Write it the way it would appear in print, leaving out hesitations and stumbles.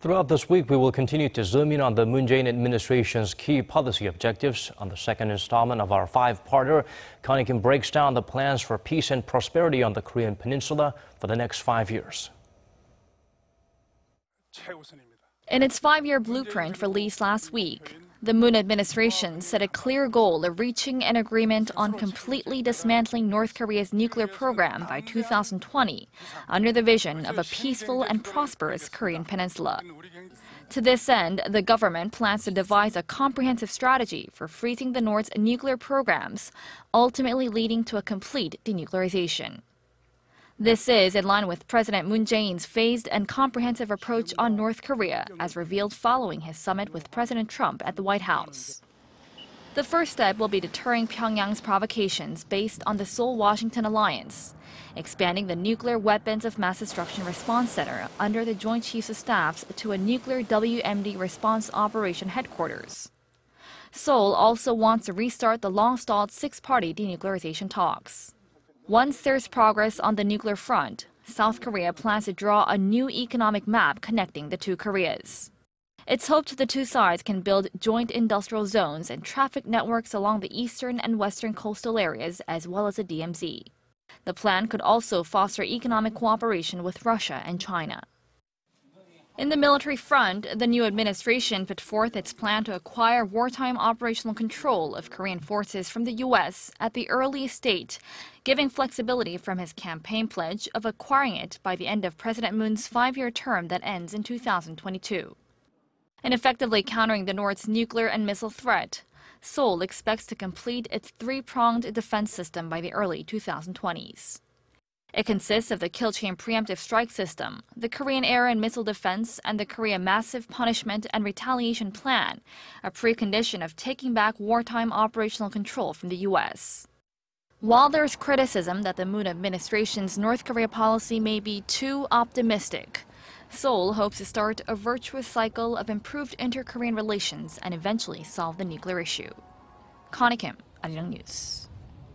Throughout this week, we will continue to zoom in on the Moon Jae-in administration's key policy objectives. On the second installment of our five-parter, Connie Kim breaks down the plans for peace and prosperity on the Korean Peninsula for the next 5 years. In its 5-year blueprint released last week, the Moon administration set a clear goal of reaching an agreement on completely dismantling North Korea's nuclear program by 2020, under the vision of a peaceful and prosperous Korean Peninsula. To this end, the government plans to devise a comprehensive strategy for freezing the North's nuclear programs, ultimately leading to a complete denuclearization. This is in line with President Moon Jae-in's phased and comprehensive approach on North Korea, as revealed following his summit with President Trump at the White House. The first step will be deterring Pyongyang's provocations based on the Seoul-Washington alliance, expanding the Nuclear Weapons of Mass Destruction Response Center under the Joint Chiefs of Staffs to a nuclear WMD response operation headquarters. Seoul also wants to restart the long-stalled six-party denuclearization talks. Once there's progress on the nuclear front, South Korea plans to draw a new economic map connecting the two Koreas. It's hoped the two sides can build joint industrial zones and traffic networks along the eastern and western coastal areas, as well as the DMZ. The plan could also foster economic cooperation with Russia and China. In the military front, the new administration put forth its plan to acquire wartime operational control of Korean forces from the U.S. at the earliest date, giving flexibility from his campaign pledge of acquiring it by the end of President Moon's 5-year term that ends in 2022. In effectively countering the North's nuclear and missile threat, Seoul expects to complete its three-pronged defense system by the early 2020s. It consists of the kill chain preemptive strike system, the Korean air and missile defense, and the Korea Massive Punishment and Retaliation Plan, a precondition of taking back wartime operational control from the U.S. While there's criticism that the Moon administration's North Korea policy may be too optimistic, Seoul hopes to start a virtuous cycle of improved inter-Korean relations and eventually solve the nuclear issue. Connie Kim, Arirang News.